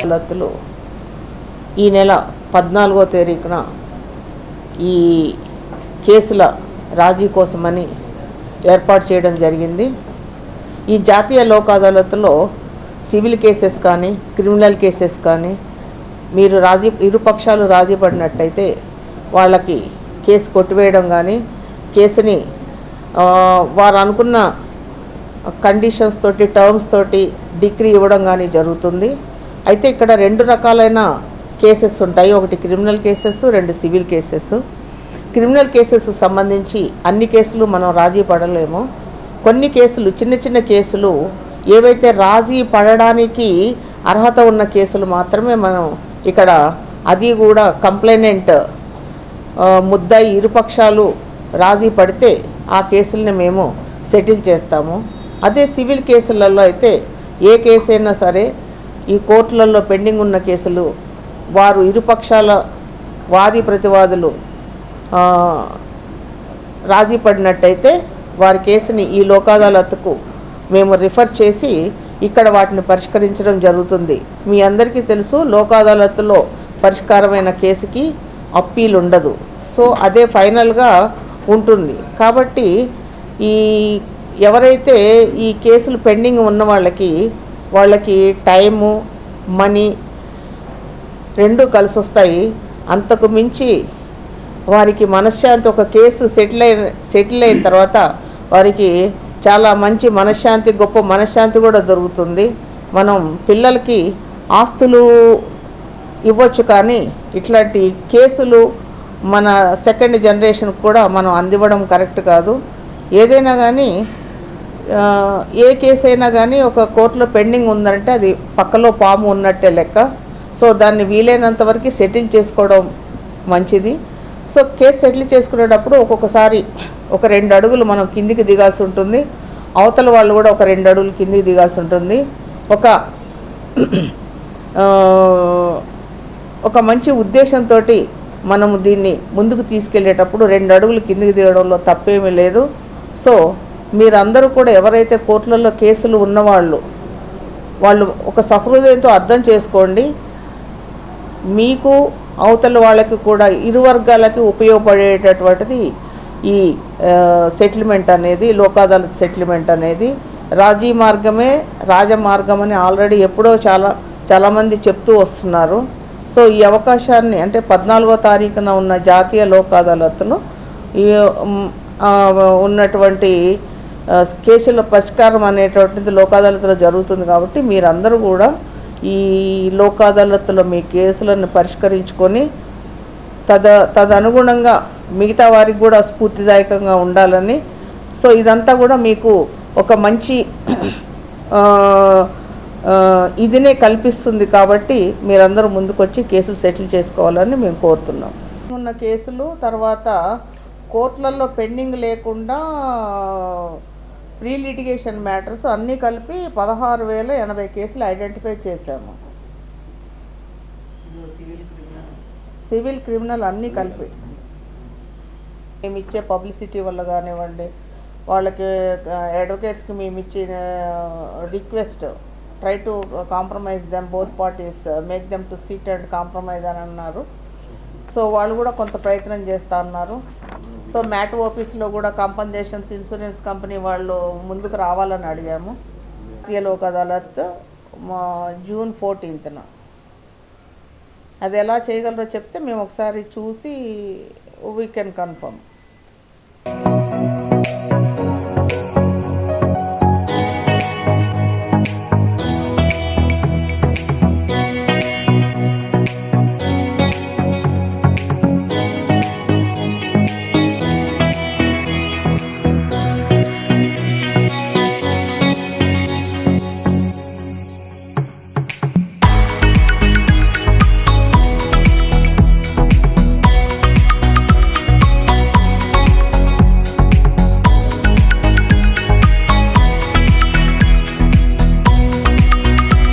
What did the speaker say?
అదాలత్లు ఈ నెల 14వ తారీఖున ఈ కేసుల రాజీ కోసమని ఏర్పాటు చేయడం జరిగింది. ఈ జాతీయ లోక్ అదాలత్లో సివిల్ కేసెస్ కానీ క్రిమినల్ కేసెస్ కానీ మీరు ఇరుపక్షాలు రాజీ పడినట్టయితే వాళ్ళకి కేసు కొట్టివేయడం కానీ కేసుని వారు అనుకున్న కండిషన్స్ తోటి టర్మ్స్ తోటి డిగ్రీ ఇవ్వడం కానీ జరుగుతుంది. అయితే ఇక్కడ 2 రకాలైన కేసెస్ ఉంటాయి. ఒకటి criminal cases, 2 civil cases. Criminal cases సంబంధించి అన్ని కేసులు మనం రాజీ పడలేము. కొన్ని కేసులు చిన్న చిన్న కేసులు ఏవైతే రాజీ పడడానికి అర్హత ఉన్న కేసులు మాత్రమే మనం ఇక్కడ, అది కూడా కంప్లైనెంట్ ముద్దాయి ఇరుపక్షాలు రాజీ పడితే ఆ కేసుల్ని మేము సెటిల్ చేస్తాము. అదే సివిల్ కేసులలో అయితే ఏ కేసు అయినా సరే ఈ కోర్టులలో పెండింగ్ ఉన్న కేసులు వారు ఇరుపక్షాల వాది ప్రతివాదులు రాజీ పడినట్టయితే వారి కేసుని ఈ లోక్ అదాలత్కు మేము రిఫర్ చేసి ఇక్కడ వాటిని పరిష్కరించడం జరుగుతుంది. మీ అందరికీ తెలుసు, లోక్ అదాలత్లో పరిష్కారమైన కేసుకి అప్పీల్ ఉండదు. సో అదే ఫైనల్గా ఉంటుంది. కాబట్టి ఈ ఎవరైతే ఈ కేసులు పెండింగ్ ఉన్న వాళ్ళకి టైము మనీ 2 కలిసి వస్తాయి. అంతకు మించి వారికి మనశ్శాంతి, ఒక కేసు సెటిల్ అయిన తర్వాత వారికి చాలా మంచి మనశ్శాంతి, గొప్ప మనశ్శాంతి కూడా దొరుకుతుంది. మనం పిల్లలకి ఆస్తులు ఇవ్వచ్చు, కానీ ఇట్లాంటి కేసులు మన సెకండ్ జనరేషన్ కూడా మనం అందివ్వడం కరెక్ట్ కాదు. ఏదైనా కానీ ఏ కేసు అయినా కానీ ఒక కోర్టులో పెండింగ్ ఉందంటే అది పక్కలో పాము ఉన్నట్టే లెక్క. సో దాన్ని వీలైనంత వరకు సెటిల్ చేసుకోవడం మంచిది. సో కేసు సెటిల్ చేసుకునేటప్పుడు ఒక్కొక్కసారి ఒక 2 అడుగులు మనం కిందికి దిగాల్సి ఉంటుంది, అవతల వాళ్ళు కూడా ఒక 2 అడుగులు కిందికి దిగాల్సి ఉంటుంది. ఒక మంచి ఉద్దేశంతో మనము దీన్ని ముందుకు తీసుకెళ్ళేటప్పుడు 2 అడుగులు కిందికి దిగడంలో తప్పేమీ లేదు. సో మీరందరూ కూడా ఎవరైతే కోర్టులలో కేసులు ఉన్నవాళ్ళు ఒక సహృదయంతో అర్థం చేసుకోండి. మీకు అవతల వాళ్ళకి కూడా ఇరు వర్గాలకి ఉపయోగపడేటటువంటిది ఈ సెటిల్మెంట్ అనేది, లోక్ అదాలత్ సెటిల్మెంట్ అనేది. రాజీ మార్గమే రాజమార్గం అని ఆల్రెడీ ఎప్పుడో చాలామంది చెప్తూ వస్తున్నారు. సో ఈ అవకాశాన్ని, అంటే 14వ తారీఖున ఉన్న జాతీయ లోక్ అదాలత్లో ఉన్నటువంటి కేసుల పరిష్కారం అనేటువంటిది లోక్ అదాలత్లో జరుగుతుంది. కాబట్టి మీరందరూ కూడా ఈ లోక్ అదాలత్లో మీ కేసులను పరిష్కరించుకొని తదనుగుణంగా మిగతా వారికి కూడా స్ఫూర్తిదాయకంగా ఉండాలని. సో ఇదంతా కూడా మీకు ఒక మంచి ఇదినే కల్పిస్తుంది. కాబట్టి మీరందరూ ముందుకొచ్చి కేసులు సెటిల్ చేసుకోవాలని మేము కోరుతున్నాం. ఉన్న కేసులు తర్వాత కోర్టులలో పెండింగ్ లేకుండా ప్రీ లిటిగేషన్ మ్యాటర్స్ అన్నీ కలిపి 16,080 కేసులు ఐడెంటిఫై చేశాము. సివిల్ క్రిమినల్ అన్నీ కలిపి మేము ఇచ్చే పబ్లిసిటీ వల్ల కానివ్వండి, వాళ్ళకి అడ్వకేట్స్కి మేము ఇచ్చిన request, try to compromise them, both parties make them to SIT and compromise అని అన్నారు. సో వాళ్ళు కూడా కొంత ప్రయత్నం చేస్తూ ఉన్నారు. సో మ్యాట్ ఆఫీస్లో కూడా కాంపన్సేషన్స్ ఇన్సూరెన్స్ కంపెనీ వాళ్ళు ముందుకు రావాలని అడిగాము. జాతీయ లోక్ అదాలత్ జూన్ 14న అది ఎలా చేయగలరో చెప్తే మేము ఒకసారి చూసి వీ కెన్ కన్ఫర్మ్.